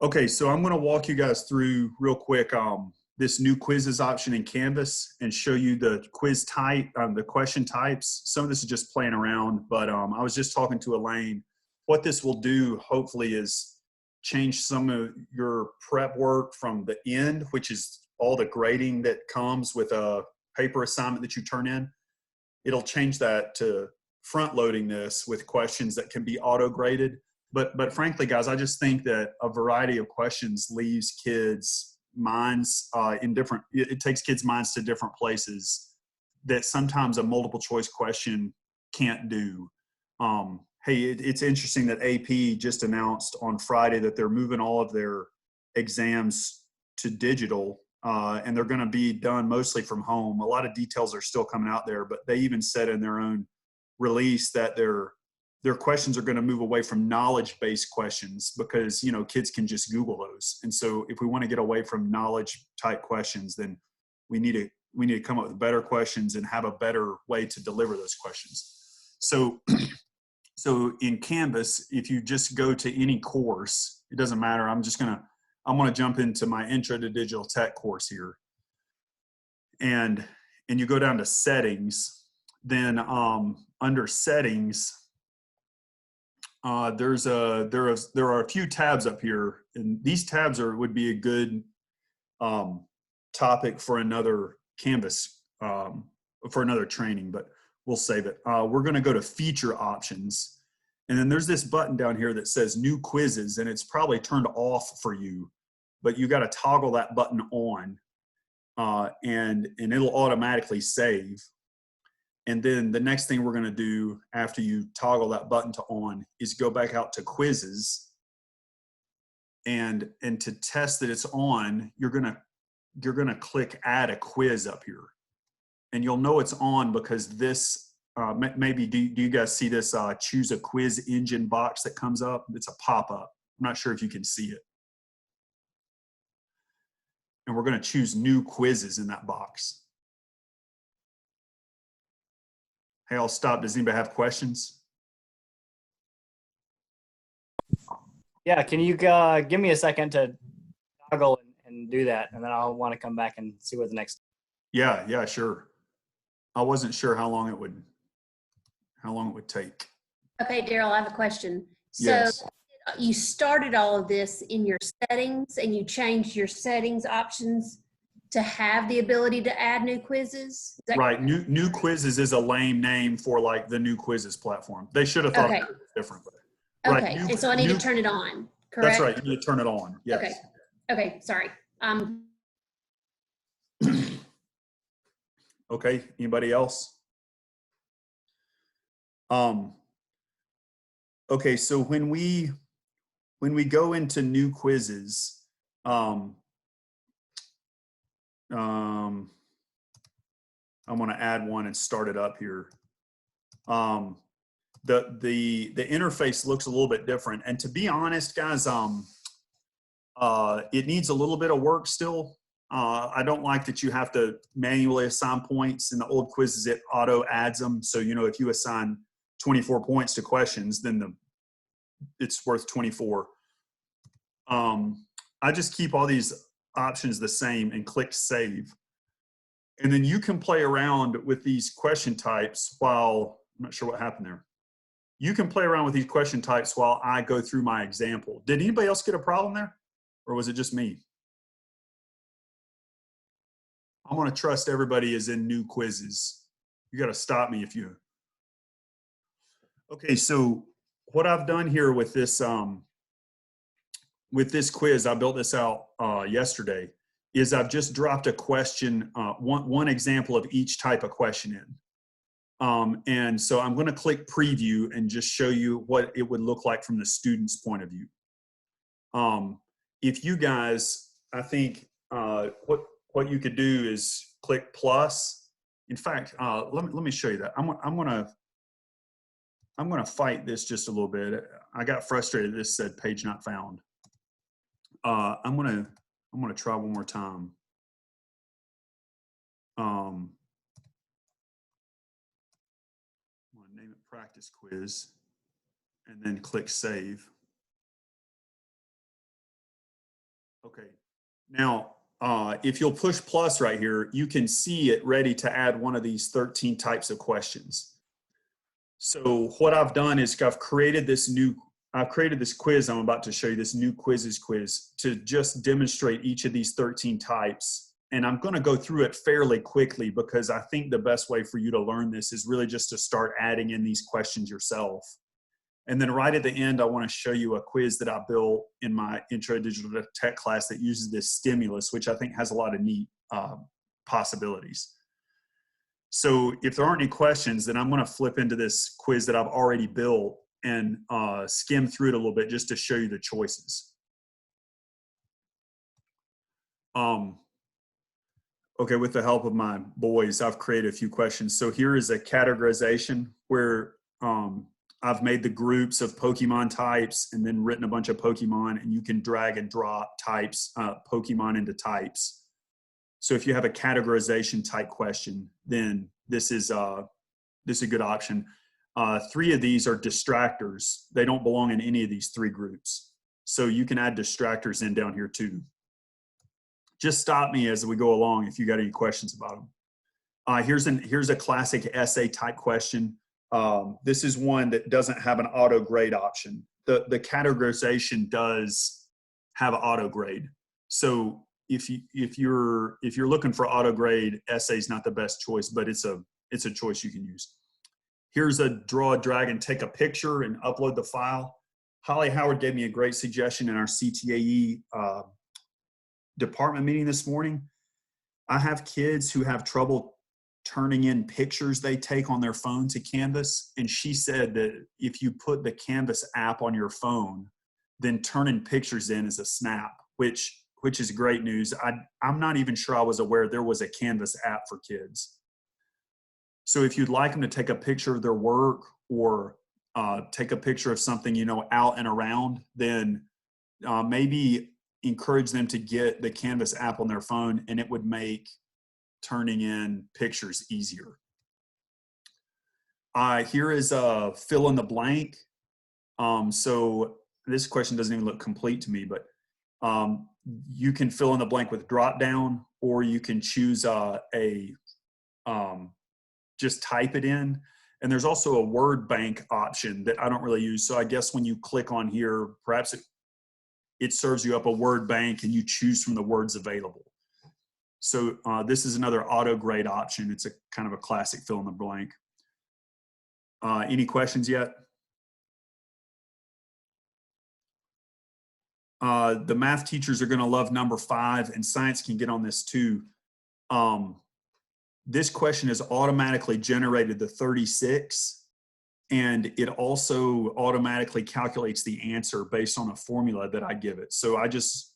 Okay, so I'm going to walk you guys through real quick this new quizzes option in Canvas and show you the quiz type, the question types. Some of this is just playing around, but I was just talking to Elaine. What this will do, hopefully, is change some of your prep work from the end, which is all the grading that comes with a paper assignment that you turn in. It'll change that to front loading this with questions that can be auto graded. But frankly, guys, I just think that a variety of questions leaves kids' minds in different, it takes kids' minds to different places that sometimes a multiple choice question can't do. Hey, it's interesting that AP just announced on Friday that they're moving all of their exams to digital, and they're going to be done mostly from home. A lot of details are still coming out there, but they even said in their own release that their questions are going to move away from knowledge-based questions because, you know, kids can just Google those. And so if we want to get away from knowledge type questions, then we need to come up with better questions and have a better way to deliver those questions. So so in Canvas, if you just go to any course, it doesn't matter. I'm going to jump into my Intro to Digital Tech course here. And you go down to settings, then under settings, there are a few tabs up here, and these tabs would be a good topic for another Canvas, for another training, but we'll save it. We're going to go to feature options, and then there's this button down here that says new quizzes, and it's probably turned off for you, but you got to toggle that button on, and it'll automatically save. And then the next thing we're going to do after you toggle that button to on is go back out to quizzes, and to test that it's on, you're going to click add a quiz up here, and you'll know it's on because this maybe do you guys see this choose a quiz engine box that comes up? It's a pop-up. I'm not sure if you can see it. And we're going to choose new quizzes in that box. Hey, I'll stop. Does anybody have questions? Yeah, can you give me a second to toggle and do that, and then I'll want to come back and see what the next. Yeah, sure. I wasn't sure how long it would take. Okay, Daryl, I have a question. So Yes. you started all of this in your settings, and you changed your settings options to have the ability to add new quizzes? Is that Right. New quizzes is a lame name for like the new quizzes platform. They should have thought Okay. of it differently. Okay, Right. and so I need to turn it on, That's correct? right. You need to turn it on. Yes. Okay. Okay, sorry. Okay. Anybody else? Okay. So when we go into new quizzes, I'm going to add one and start it up here. The interface looks a little bit different, and to be honest, guys, it needs a little bit of work still. I don't like that you have to manually assign points. In the old quizzes, it auto adds them. So, you know, if you assign 24 points to questions, then it's worth 24. I just keep all these options the same and click save. And then you can play around with these question types while, I'm not sure what happened there. You can play around with these question types while I go through my example. Did anybody else get a problem there? Or was it just me? I'm going to trust everybody is in new quizzes. You got to stop me if you. Okay, so what I've done here with this quiz, I built this out yesterday, is I've just dropped a question, one example of each type of question in. And so I'm going to click preview and just show you what it would look like from the student's point of view. If you guys, I think what you could do is click plus. In fact, let me show you that. I'm going to fight this just a little bit. I got frustrated. This said page not found. I'm going to try one more time. I'm going to name it practice quiz and then click save. Okay. Now, if you'll push plus right here, you can see it ready to add one of these 13 types of questions. So what I've done is I've created this quiz. I'm about to show you this new quizzes quiz to just demonstrate each of these 13 types. And I'm going to go through it fairly quickly because I think the best way for you to learn this is really just to start adding in these questions yourself. And then right at the end, I want to show you a quiz that I built in my Intro to Digital Tech class that uses this stimulus, which I think has a lot of neat possibilities. So if there aren't any questions, then I'm going to flip into this quiz that I've already built and skim through it a little bit just to show you the choices. Okay, with the help of my boys, I've created a few questions. So here is a categorization where I've made the groups of Pokemon types and then written a bunch of Pokemon, and you can drag and drop types, Pokemon into types. So if you have a categorization type question, then this is a good option. 3 of these are distractors. They don't belong in any of these 3 groups. So you can add distractors in down here too. Just stop me as we go along if you got any questions about them. Here's a classic essay type question. This is one that doesn't have an auto grade option. The categorization does have auto grade. So if you're looking for auto grade, essay is not the best choice, but it's a choice you can use. Here's a draw, drag, and take a picture and upload the file. Holly Howard gave me a great suggestion in our CTAE department meeting this morning. I have kids who have trouble turning in pictures they take on their phone to Canvas. And she said that if you put the Canvas app on your phone, then turning pictures in is a snap, which is great news. I'm not even sure I was aware there was a Canvas app for kids. So if you'd like them to take a picture of their work or take a picture of something, out and around, then maybe encourage them to get the Canvas app on their phone, and it would make turning in pictures easier. Here is a fill in the blank. So this question doesn't even look complete to me, but you can fill in the blank with drop down, or you can choose just type it in. And there's also a word bank option that I don't really use. So I guess when you click on here, perhaps it serves you up a word bank and you choose from the words available. So this is another auto grade option. It's a kind of a classic fill in the blank. Any questions yet? The math teachers are going to love number 5, and science can get on this too. This question has automatically generated the 36, and it also automatically calculates the answer based on a formula that I give it. So I just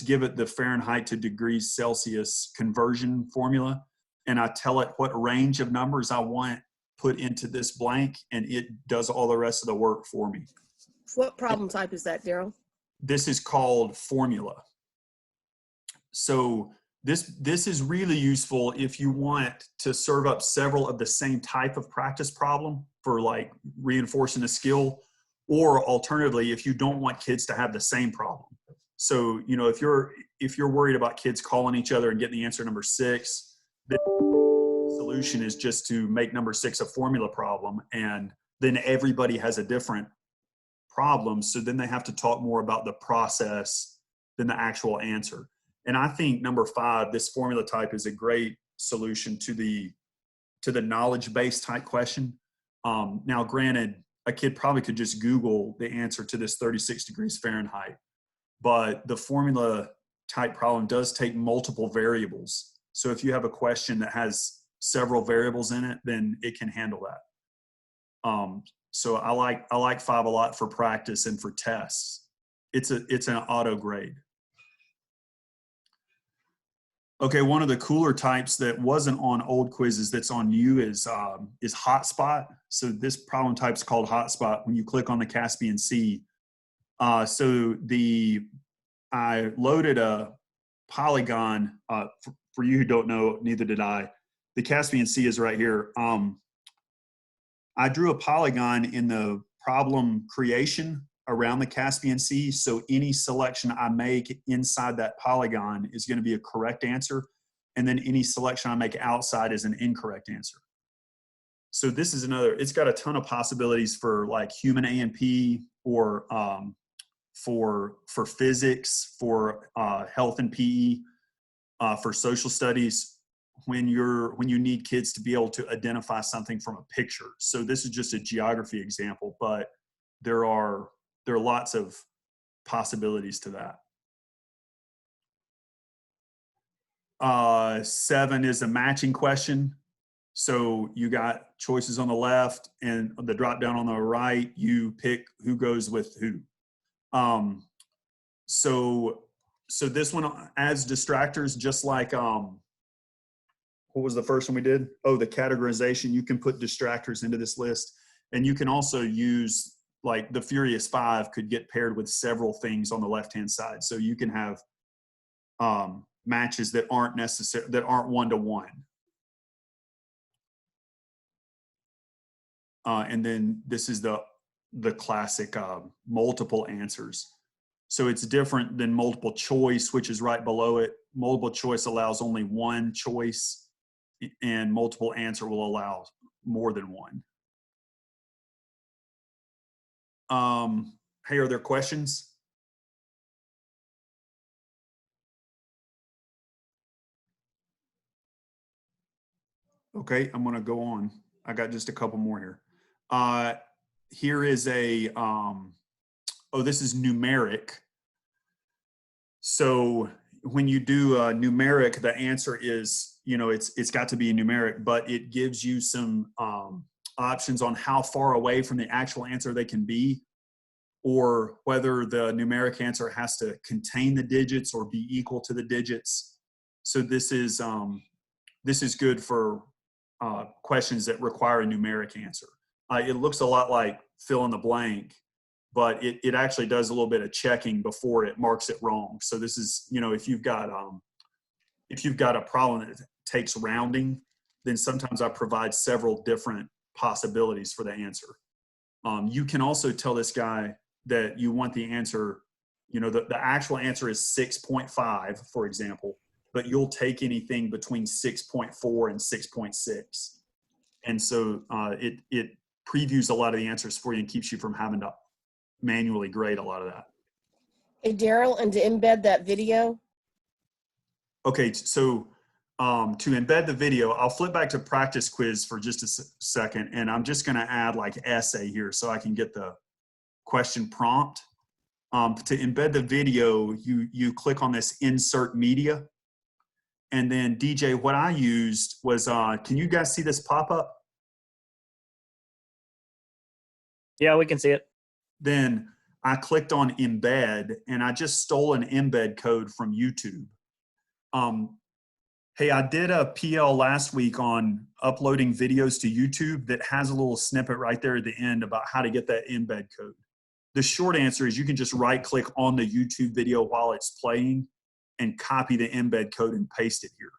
give it the Fahrenheit to degrees Celsius conversion formula, and I tell it what range of numbers I want put into this blank, and it does all the rest of the work for me. What problem type is that, Daryl? This is called formula. So this is really useful if you want to serve up several of the same type of practice problem for like reinforcing a skill, or alternatively, if you don't want kids to have the same problem. So, if you're worried about kids calling each other and getting the answer number 6, the solution is just to make number 6 a formula problem, and then everybody has a different problem. So then they have to talk more about the process than the actual answer. And I think number 5, this formula type, is a great solution to the knowledge-based type question. Now, granted, a kid probably could just Google the answer to this 36 degrees Fahrenheit, but the formula type problem does take multiple variables. So if you have a question that has several variables in it, then it can handle that. So I like 5 a lot for practice and for tests. It's an auto grade. Okay, one of the cooler types that wasn't on old quizzes that's on you is hotspot. So this problem type is called hotspot when you click on the Caspian Sea. So I loaded a polygon, for you who don't know, neither did I. The Caspian Sea is right here. I drew a polygon in the problem creation around the Caspian Sea. So any selection I make inside that polygon is going to be a correct answer. And then any selection I make outside is an incorrect answer. So this is another, it's got a ton of possibilities for like human A&P or for physics, for health and PE, for social studies, when you need kids to be able to identify something from a picture. So this is just a geography example, but there are lots of possibilities to that. 7 is a matching question. So you got choices on the left and the drop down on the right, you pick who goes with who. So this one adds distractors, just like, what was the first one we did? Oh, the categorization. You can put distractors into this list, and you can also use, like, the Furious 5 could get paired with several things on the left-hand side. So you can have matches that aren't necessary, that aren't one-to-one. And then this is the classic multiple answers. So it's different than multiple choice, which is right below it. Multiple choice allows only one choice, and multiple answer will allow more than one. Hey, are there questions? Okay, I'm gonna go on. I got just a couple more here. Here is a, oh, this is numeric. So when you do a numeric, the answer is, it's got to be numeric, but it gives you some options on how far away from the actual answer they can be, or whether the numeric answer has to contain the digits or be equal to the digits. So this is good for questions that require a numeric answer. It looks a lot like fill in the blank, but it actually does a little bit of checking before it marks it wrong. So this is, if you've got a problem that takes rounding, then sometimes I provide several different possibilities for the answer. You can also tell this guy that you want the answer, the actual answer is 6.5, for example, but you'll take anything between 6.4 and 6.6. And so it previews a lot of the answers for you and keeps you from having to manually grade a lot of that. Hey, Daryl, and to embed that video, Okay, so to embed the video, I'll flip back to practice quiz for just a second, and I'm just gonna add like essay here so I can get the question prompt. To embed the video, you click on this insert media. And then DJ, what I used was, can you guys see this pop up? Yeah, we can see it. Then I clicked on embed, and I just stole an embed code from YouTube. Hey, I did a PL last week on uploading videos to YouTube that has a little snippet right there at the end about how to get that embed code. The short answer is you can just right click on the YouTube video while it's playing and copy the embed code and paste it here.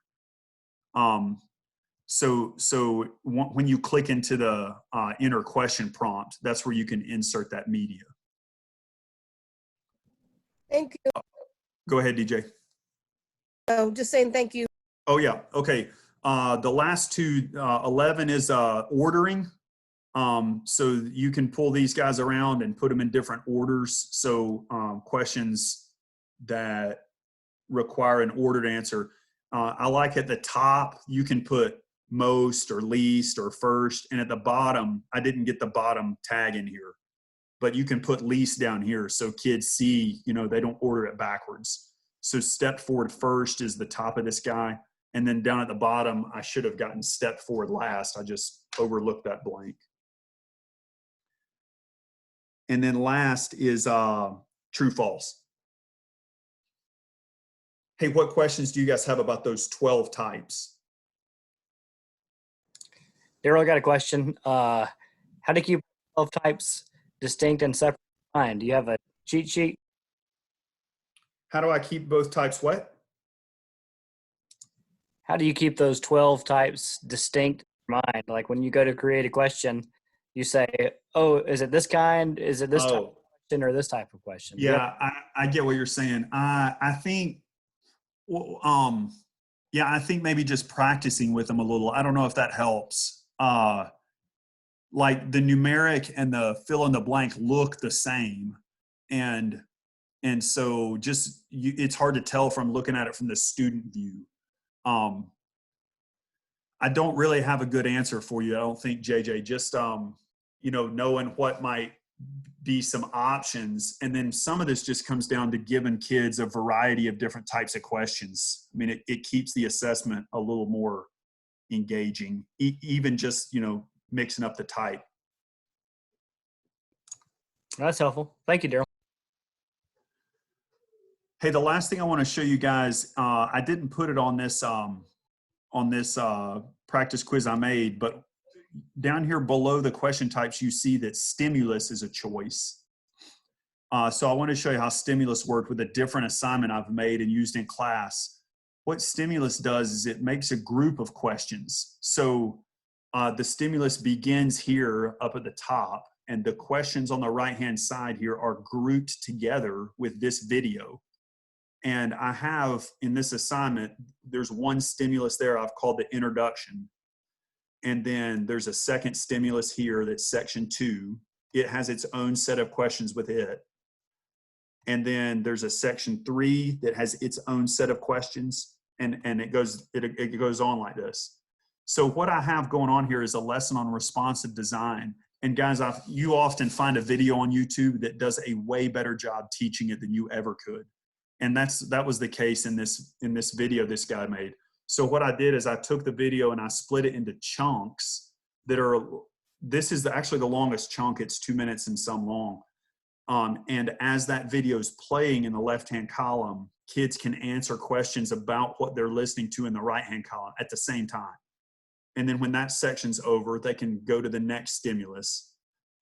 So when you click into the enter question prompt, that's where you can insert that media. thank you. Go ahead, DJ. Oh, just saying thank you. Oh yeah, okay. The last two, 11 is ordering. So you can pull these guys around and put them in different orders. So questions that require an ordered answer. I like at the top, you can put most or least or first, and at the bottom, I didn't get the bottom tag in here, but you can put least down here so kids see, they don't order it backwards. So step forward first is the top of this guy, and then down at the bottom, I should have gotten step forward last. I just overlooked that blank. And then last is true, false. Hey, what questions do you guys have about those 12 types? Daryl, I got a question. How to keep 12 types distinct and separate in mind? Do you have a cheat sheet? How do I keep both types what? How do you keep those 12 types distinct in mind? Like when you go to create a question, you say, oh, is it this kind? Is it this type? question or this type of question. Yeah, I get what you're saying. I think, well, yeah, I think maybe just practicing with them a little. I don't know if that helps. Like the numeric and the fill in the blank look the same, and so just it's hard to tell from looking at it from the student view. I don't really have a good answer for you. I don't think, JJ. Just knowing what might be some options, and then some of this just comes down to giving kids a variety of different types of questions. I mean, it keeps the assessment a little more engaging, even just mixing up the type. That's helpful. Thank you, Daryl. Hey, the last thing I want to show you guys, I didn't put it on this practice quiz I made, but down here below the question types, you see that stimulus is a choice. So I want to show you how stimulus worked with a different assignment I've made and used in class. What stimulus does is it makes a group of questions. So the stimulus begins here up at the top, and the questions on the right-hand side here are grouped together with this video. And I have, in this assignment, there's one stimulus there I've called the introduction. And then there's a second stimulus here that's section 2. It has its own set of questions with it. And then there's a section 3 that has its own set of questions. And it goes on like this. So what I have going on here is a lesson on responsive design. And guys, you often find a video on YouTube that does a way better job teaching it than you ever could. And that was the case in this video this guy made. So what I did is I took the video and I split it into chunks that are, this is actually the longest chunk. It's 2 minutes and some long. And as that video is playing in the left-hand column, kids can answer questions about what they're listening to in the right-hand column at the same time. And then when that section's over, they can go to the next stimulus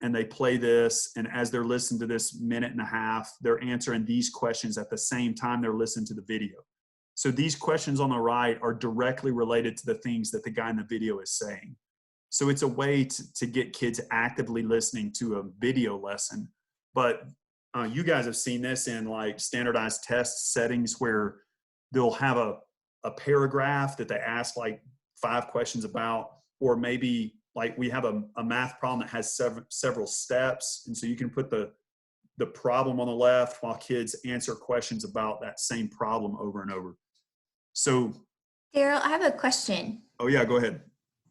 and they play this. And as they're listening to this minute and a half, they're answering these questions at the same time they're listening to the video. So these questions on the right are directly related to the things that the guy in the video is saying. So it's a way to get kids actively listening to a video lesson. But you guys have seen this in like standardized test settings where they'll have a paragraph that they ask like 5 questions about, or maybe like we have a math problem that has several steps. And so you can put the problem on the left while kids answer questions about that same problem over and over. So, Daryl, I have a question. Oh yeah, go ahead.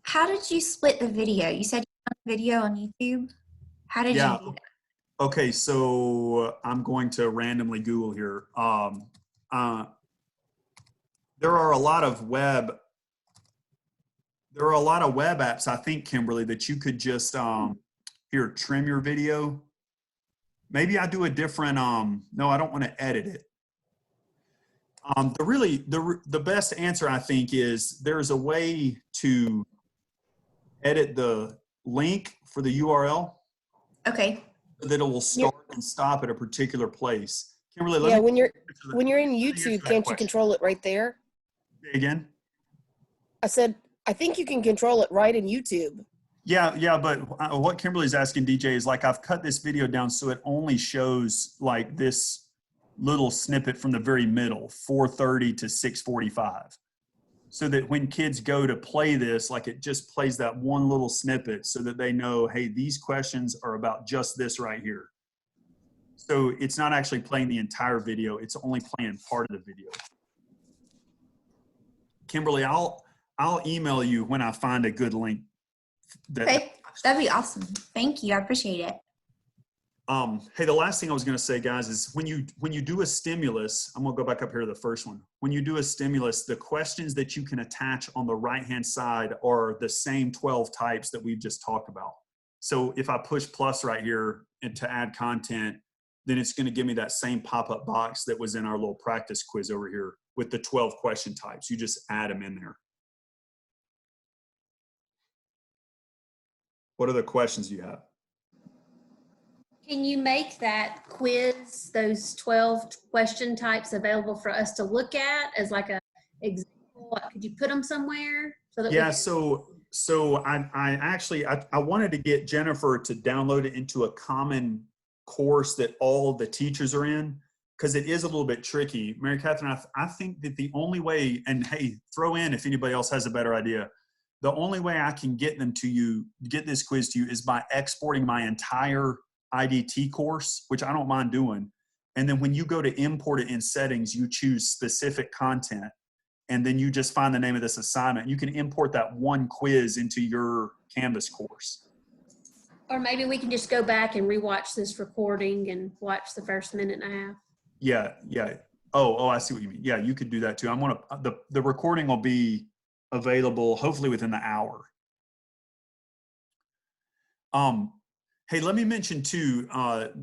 How did you split the video? You said you found a video on YouTube. How did you do that? Okay, so I'm going to randomly Google here. There are a lot of web apps, I think, Kimberly, that you could just here trim your video. Maybe I do a different. No, I don't want to edit it. The best answer, I think, is there's a way to edit the link for the URL. Okay. So that it will start and stop at a particular place. Kimberly, Yeah, when you're in YouTube, can't you control it right there? Say again? I said, I think you can control it right in YouTube. Yeah, but what Kimberly's asking, DJ, is like I've cut this video down so it only shows like this little snippet from the very middle, 4:30 to 6:45. So that when kids go to play this, like it just plays that one little snippet so that they know, hey, these questions are about just this right here. So it's not actually playing the entire video, it's only playing part of the video. Kimberly, I'll email you when I find a good link. Okay, that'd be awesome. Thank you. I appreciate it. Hey, the last thing I was going to say, guys, is when you do a stimulus, I'm going to go back up here to the first one. When you do a stimulus, the questions that you can attach on the right-hand side are the same 12 types that we've just talked about. So if I push plus right here and to add content, then it's going to give me that same pop-up box that was in our little practice quiz over here with the 12 question types. You just add them in there. What other questions do you have? Can you make that quiz, those 12 question types available for us to look at as like a example? Could you put them somewhere? So that Yeah, so I actually wanted to get Jennifer to download it into a common course that all of the teachers are in, because it is a little bit tricky. Mary Catherine, I think that the only way, and hey, throw in if anybody else has a better idea, the only way I can get this quiz to you is by exporting my entire IDT course, which I don't mind doing. And then when you go to import it in settings, you choose specific content, and then you just find the name of this assignment. You can import that one quiz into your Canvas course. Or maybe we can just go back and rewatch this recording and watch the first minute and a half. Yeah. Oh, I see what you mean. Yeah, you could do that too. The recording will be available hopefully within the hour. Hey, let me mention too,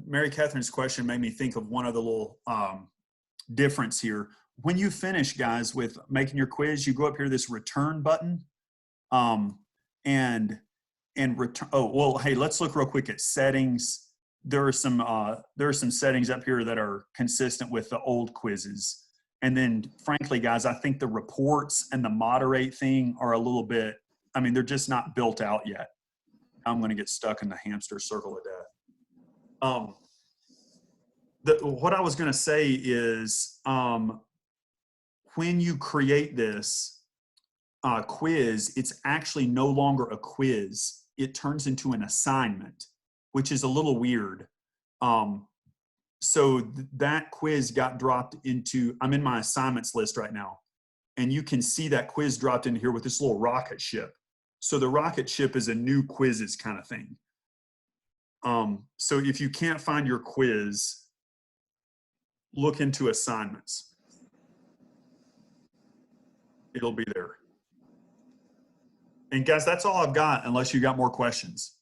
Mary Catherine's question made me think of one other little difference here. When you finish, guys, with making your quiz, you go up here to this return button, and return. Oh, well, hey, let's look real quick at settings. There are some settings up here that are consistent with the old quizzes. And then, frankly, guys, I think the reports and the moderate thing are a little bit, I mean, they're just not built out yet. I'm going to get stuck in the hamster circle of death. What I was going to say is when you create this quiz, it's actually no longer a quiz. It turns into an assignment, which is a little weird. So that quiz got dropped into, I'm in my assignments list right now, and you can see that quiz dropped into here with this little rocket ship. So the rocket ship is a new quizzes kind of thing. So if you can't find your quiz, look into assignments. It'll be there. And guys, that's all I've got unless you got more questions.